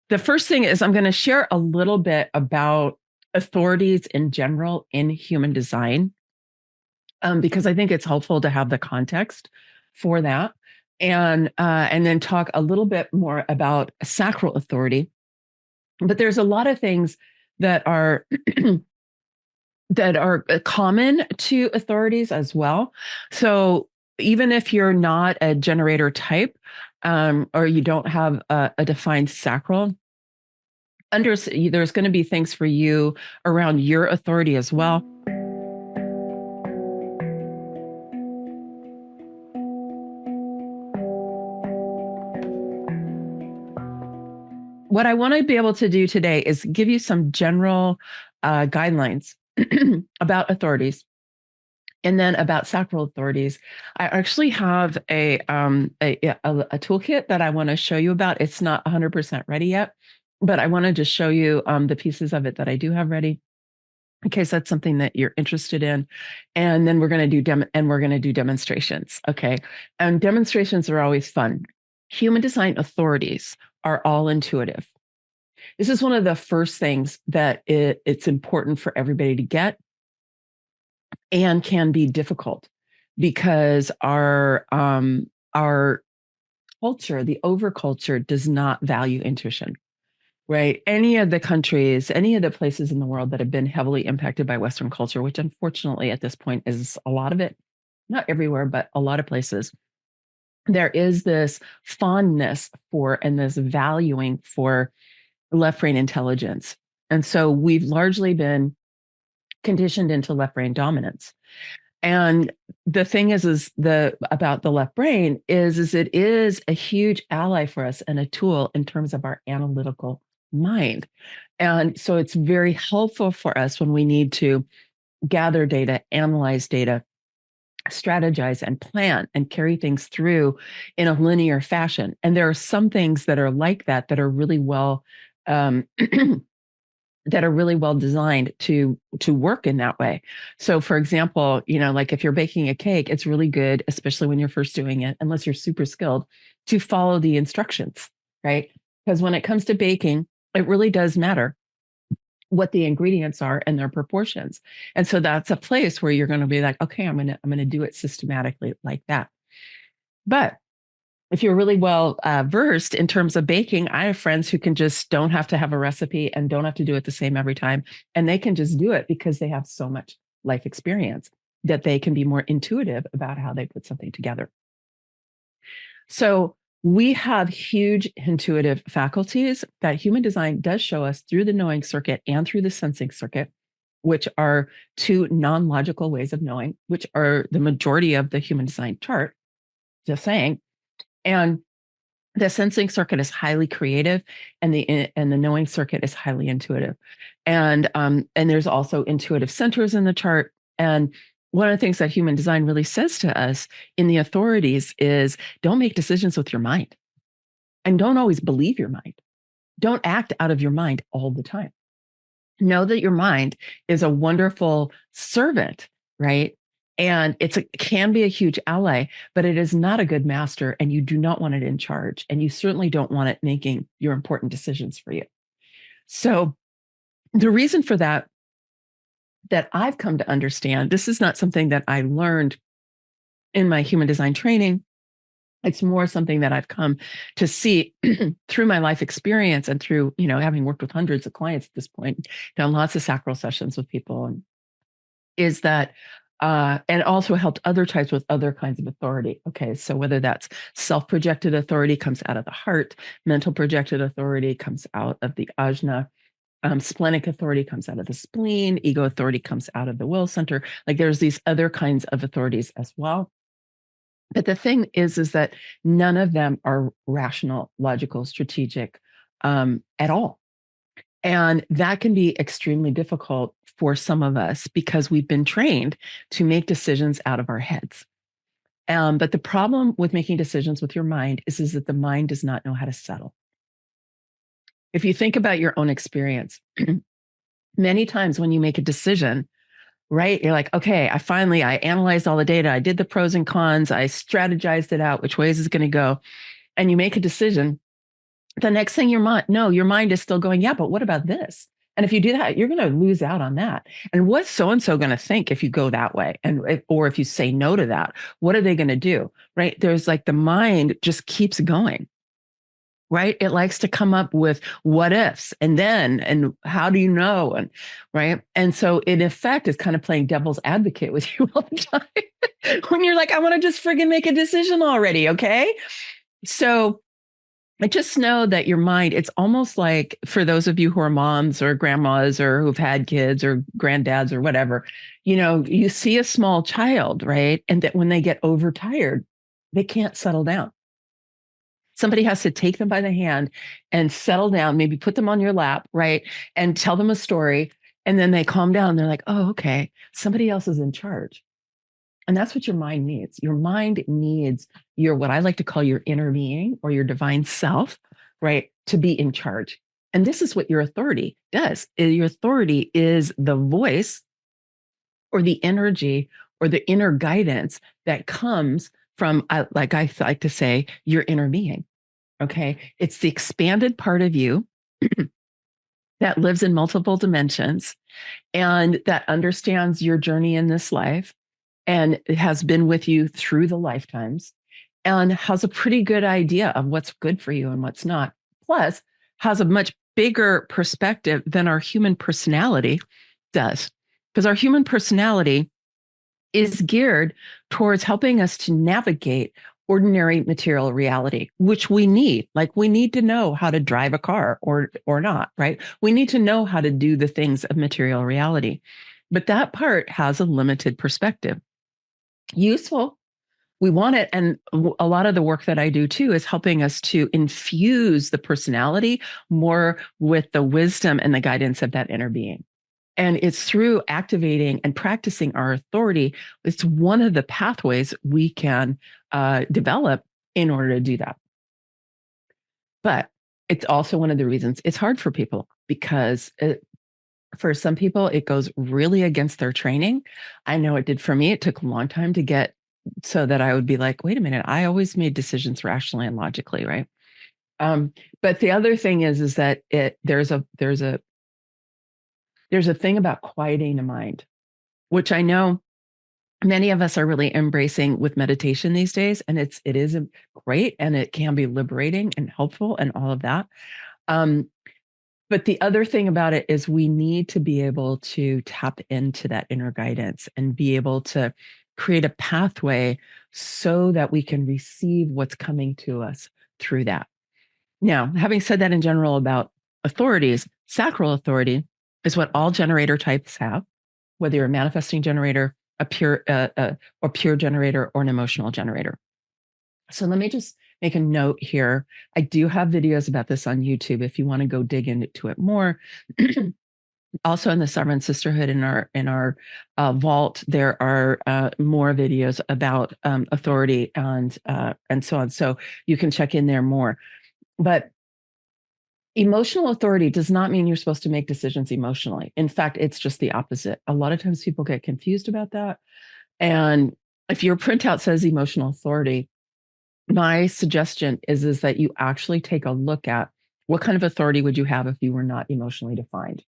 the first thing is I'm going to share a little bit about authorities in general in human design, because I think it's helpful to have the context for that, and then talk a little bit more about sacral authority. But there's a lot of things that are that are common to authorities as well. So even if you're not a generator type, or you don't have a defined sacral, there's going to be things for you around your authority as well. What I want to be able to do today is give you some general guidelines about authorities, and then about sacral authorities. I actually have a toolkit that I want to show you about. It's not 100% ready yet, but I want to just show you the pieces of it that I do have ready, in case that's something that you're interested in. And then we're going to do demonstrations. Okay. And demonstrations are always fun. Human design authorities are all intuitive. This is one of the first things that it's important for everybody to get, and can be difficult because our culture, the overculture, does not value intuition. Right. Any of the countries, any of the places in the world that have been heavily impacted by Western culture, which unfortunately at this point is a lot of it, not everywhere, but a lot of places, there is this fondness for and this valuing for left brain intelligence. And so we've largely been conditioned into left brain dominance. And the thing is about the left brain is it is a huge ally for us and a tool in terms of our analytical mind. And so it's very helpful for us when we need to gather data, analyze data, strategize and plan and carry things through in a linear fashion. And there are some things that are like that are really well that are really well designed to work in that way. So for example, like if you're baking a cake, it's really good, especially when you're first doing it, unless you're super skilled, to follow the instructions, right? Because when it comes to baking, it really does matter what the ingredients are and their proportions. And so that's a place where you're going to be like, okay, I'm going to do it systematically like that. But if you're really well versed in terms of baking, I have friends who can just don't have to have a recipe and don't have to do it the same every time. And they can just do it because they have so much life experience that they can be more intuitive about how they put something together. So we have huge intuitive faculties that human design does show us through the knowing circuit and through the sensing circuit, which are two non-logical ways of knowing, which are the majority of the human design chart, just saying. And the sensing circuit is highly creative, and the knowing circuit is highly intuitive. And there's also intuitive centers in the chart. And one of the things that human design really says to us in the authorities is don't make decisions with your mind, and don't always believe your mind. Don't act out of your mind all the time. Know that your mind is a wonderful servant, right? And it can be a huge ally, but it is not a good master, and you do not want it in charge. And you certainly don't want it making your important decisions for you. So the reason for that I've come to understand, this is not something that I learned in my human design training. It's more something that I've come to see through my life experience and through, having worked with hundreds of clients at this point, done lots of sacral sessions with people, and is that, and also helped other types with other kinds of authority. Okay, so whether that's self-projected authority comes out of the heart, mental projected authority comes out of the ajna, splenic authority comes out of the spleen, ego authority comes out of the will center. Like there's these other kinds of authorities as well. But the thing is that none of them are rational, logical, strategic at all. And that can be extremely difficult for some of us because we've been trained to make decisions out of our heads. But the problem with making decisions with your mind is that the mind does not know how to settle. If you think about your own experience, many times when you make a decision, right, you're like, okay, I analyzed all the data. I did the pros and cons. I strategized it out, which ways is going to go. And you make a decision. the next thing your mind is still going, yeah, but what about this? And if you do that, you're going to lose out on that. And what's so-and-so going to think if you go that way? Or if you say no to that, what are they going to do? Right. There's like the mind just keeps going. Right. It likes to come up with what ifs and how do you know? And right. And so in effect, it's kind of playing devil's advocate with you all the time when you're like, I want to just friggin' make a decision already. Okay. So I just know that your mind, it's almost like for those of you who are moms or grandmas or who've had kids or granddads or whatever, you see a small child, right? And that when they get overtired, they can't settle down. Somebody has to take them by the hand and settle down, maybe put them on your lap, right? And tell them a story. And then they calm down. They're like, oh, okay, somebody else is in charge. And that's what your mind needs. Your mind needs what I like to call your inner being or your divine self, right? To be in charge. And this is what your authority does. Your authority is the voice or the energy or the inner guidance that comes from, like I like to say, your inner being. Okay. It's the expanded part of you that lives in multiple dimensions and that understands your journey in this life and has been with you through the lifetimes and has a pretty good idea of what's good for you and what's not. Plus, has a much bigger perspective than our human personality does. Because our human personality is geared towards helping us to navigate ordinary material reality, which we need. Like we need to know how to drive a car or not, right? We need to know how to do the things of material reality. But that part has a limited perspective. Useful. We want it. And a lot of the work that I do too is helping us to infuse the personality more with the wisdom and the guidance of that inner being. And it's through activating and practicing our authority. It's one of the pathways we can develop in order to do that. But it's also one of the reasons it's hard for people because for some people, it goes really against their training. I know it did for me. It took a long time to get so that I would be like, wait a minute, I always made decisions rationally and logically, right? But the other thing is that there's a thing about quieting the mind, which I know many of us are really embracing with meditation these days, and it is great, and it can be liberating and helpful, and all of that. But the other thing about it is we need to be able to tap into that inner guidance and be able to create a pathway so that we can receive what's coming to us through that. Now, having said that in general about authorities, sacral authority is what all generator types have, whether you're a manifesting generator, a pure or pure generator, or an emotional generator. So let me just make a note here. I do have videos about this on YouTube if you want to go dig into it more. Also in the Sovereign Sisterhood in our vault, there are more videos about authority and so on. So you can check in there more. But emotional authority does not mean you're supposed to make decisions emotionally. In fact, it's just the opposite. A lot of times people get confused about that. And if your printout says emotional authority, my suggestion is that you actually take a look at what kind of authority would you have if you were not emotionally defined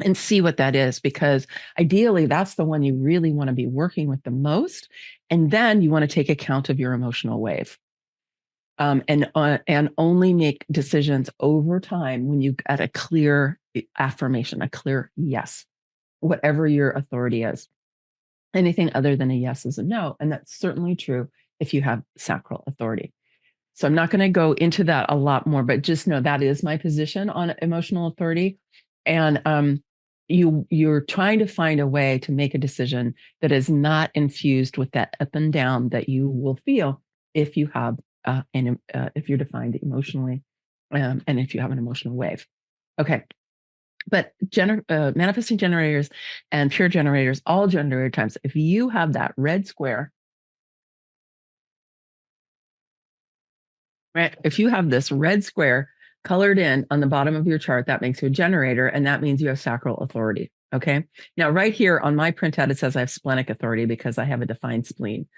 and see what that is, because ideally that's the one you really want to be working with the most. And then you want to take account of your emotional wave. And only make decisions over time when you get a clear affirmation, a clear yes, whatever your authority is. Anything other than a yes is a no. And that's certainly true if you have sacral authority. So I'm not going to go into that a lot more, but just know that is my position on emotional authority. And you're trying to find a way to make a decision that is not infused with that up and down that you will feel if you have if you're defined emotionally, and if you have an emotional wave. Okay. But manifesting generators and pure generators, all generator types, if you have that red square, right? If you have this red square colored in on the bottom of your chart, that makes you a generator, and that means you have sacral authority. Okay. Now, right here on my printout, it says I have splenic authority because I have a defined spleen.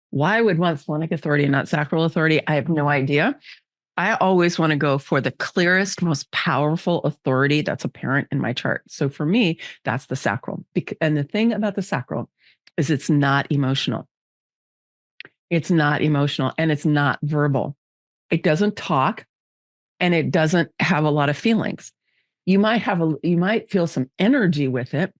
Why I would want splenic authority and not sacral authority, I have no idea. I always want to go for the clearest, most powerful authority that's apparent in my chart. So for me, that's the sacral. And the thing about the sacral is it's not emotional. It's not emotional and it's not verbal. It doesn't talk and it doesn't have a lot of feelings. You might feel some energy with it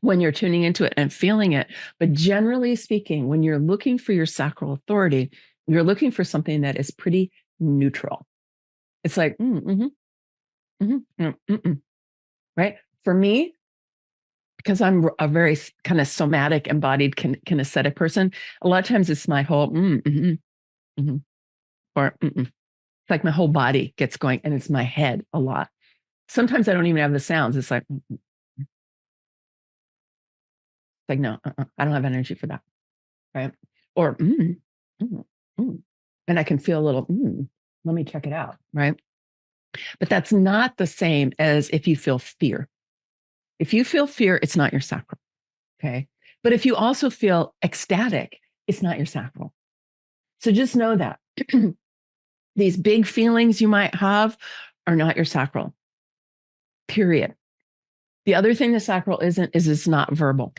when you're tuning into it and feeling it. But generally speaking, when you're looking for your sacral authority, you're looking for something that is pretty neutral. It's like, right? For me, because I'm a very kind of somatic, embodied, kinesthetic person, a lot of times it's my whole, or it's like my whole body gets going and it's my head a lot. Sometimes I don't even have the sounds. It's like no, I don't have energy for that. Right. Or, and I can feel a little, let me check it out. Right. But that's not the same as if you feel fear. If you feel fear, it's not your sacral. Okay. But if you also feel ecstatic, it's not your sacral. So just know that these big feelings you might have are not your sacral. Period. The other thing the sacral isn't is it's not verbal.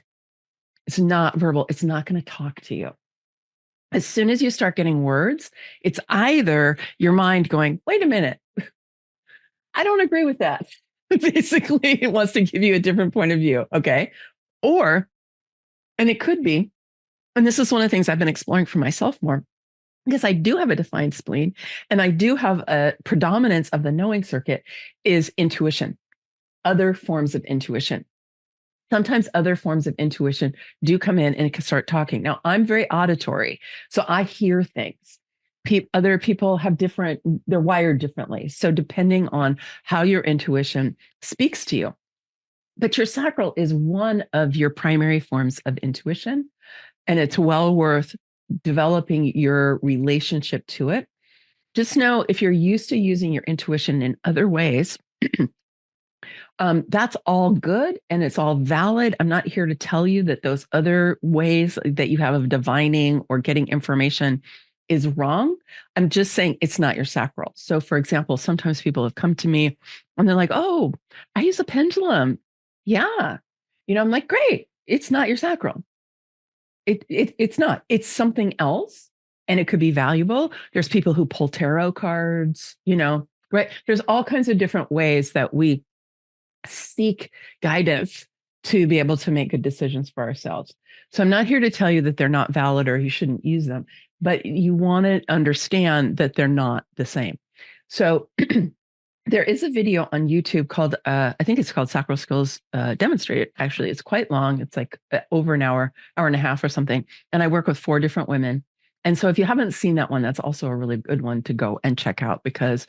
It's not verbal. It's not going to talk to you. As soon as you start getting words, it's either your mind going, wait a minute, I don't agree with that. Basically, it wants to give you a different point of view. Okay. Or, and it could be, and this is one of the things I've been exploring for myself more, because I do have a defined spleen and I do have a predominance of the knowing circuit is intuition, other forms of intuition. Sometimes other forms of intuition do come in and it can start talking. Now, I'm very auditory, so I hear things. Other people have they're wired differently. So depending on how your intuition speaks to you. But your sacral is one of your primary forms of intuition, and it's well worth developing your relationship to it. Just know if you're used to using your intuition in other ways, that's all good and it's all valid. I'm not here to tell you that those other ways that you have of divining or getting information is wrong. I'm just saying it's not your sacral. So, for example, sometimes people have come to me and they're like, oh, I use a pendulum. Yeah. I'm like, great. It's not your sacral. It's not. It's something else and it could be valuable. There's people who pull tarot cards, right? There's all kinds of different ways that we seek guidance to be able to make good decisions for ourselves. So I'm not here to tell you that they're not valid or you shouldn't use them, but you want to understand that they're not the same. So there is a video on YouTube called, I think it's called Sacral Skills Demonstrated. Actually, it's quite long. It's like over an hour and a half or something. And I work with 4 different women. And so if you haven't seen that one, that's also a really good one to go and check out because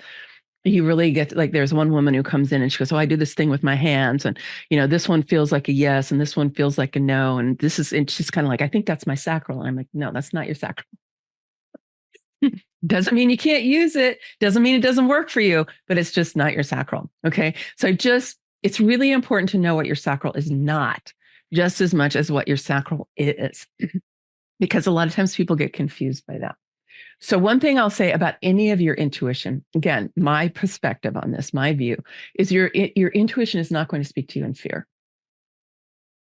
you really get like, there's one woman who comes in and she goes, oh, I do this thing with my hands. And, this one feels like a yes. And this one feels like a no. And and she's kind of like, I think that's my sacral. And I'm like, no, that's not your sacral. Doesn't mean you can't use it. Doesn't mean it doesn't work for you, but it's just not your sacral. Okay. So it's really important to know what your sacral is not just as much as what your sacral is, because a lot of times people get confused by that. So one thing I'll say about any of your intuition, again, my perspective on this, my view, is your intuition is not going to speak to you in fear.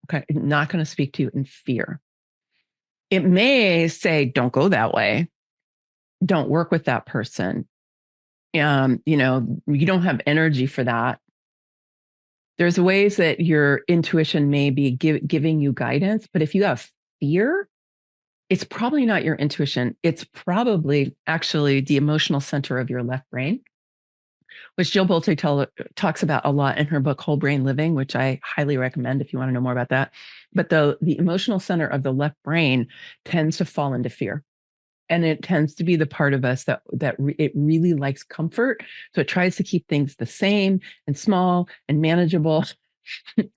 Okay, it's not going to speak to you in fear. It may say, don't go that way. Don't work with that person. You don't have energy for that. There's ways that your intuition may be giving you guidance, but if you have fear, it's probably not your intuition. It's probably actually the emotional center of your left brain, which Jill Bolte talks about a lot in her book, Whole Brain Living, which I highly recommend if you want to know more about that. But the emotional center of the left brain tends to fall into fear. And it tends to be the part of us that it really likes comfort. So it tries to keep things the same and small and manageable.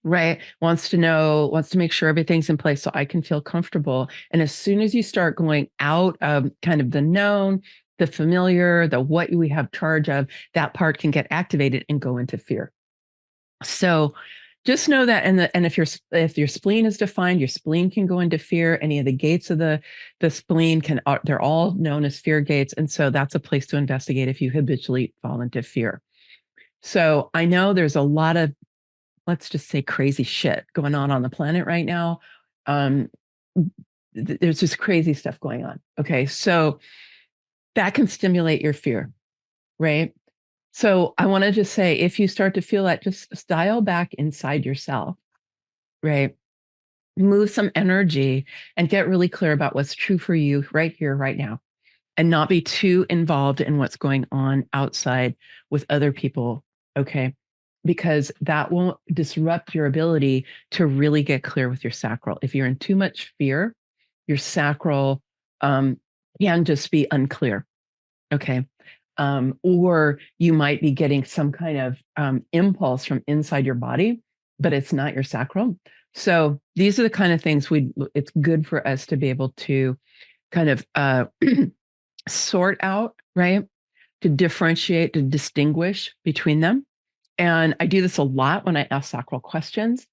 Right. Wants to make sure everything's in place so I can feel comfortable. And as soon as you start going out of kind of the known, the familiar, the what we have charge of, that part can get activated and go into fear. So just know that, and if your spleen is defined, your spleen can go into fear. Any of the gates of the spleen they're all known as fear gates, and so that's a place to investigate if you habitually fall into fear. So I know there's a lot of, let's just say, crazy shit going on the planet right now. There's just crazy stuff going on. Okay, so that can stimulate your fear, right? So I want to just say, if you start to feel that, just dial back inside yourself, right? Move some energy and get really clear about what's true for you right here, right now, and not be too involved in what's going on outside with other people, okay? Because that won't disrupt your ability to really get clear with your sacral. If you're in too much fear, your sacral can just be unclear, okay? Or you might be getting some kind of impulse from inside your body, but it's not your sacral. So these are the kind of things it's good for us to be able to kind of sort out, right? To differentiate, to distinguish between them. And I do this a lot when I ask sacral questions.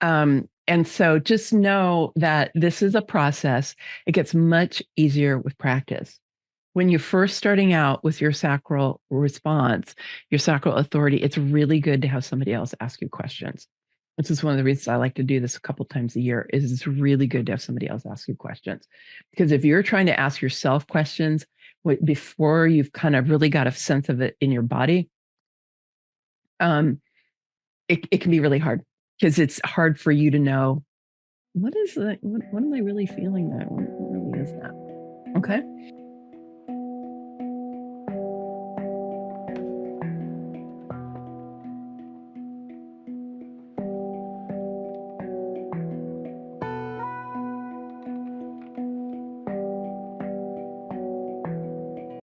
And so just know that this is a process. It gets much easier with practice. When you're first starting out with your sacral response, your sacral authority, it's really good to have somebody else ask you questions. This is one of the reasons I like to do this a couple times a year. Is it's really good to have somebody else ask you questions. Because if you're trying to ask yourself questions before you've kind of really got a sense of it in your body, it can be really hard, because it's hard for you to know what is that, what am I really feeling, that what really is that. Okay.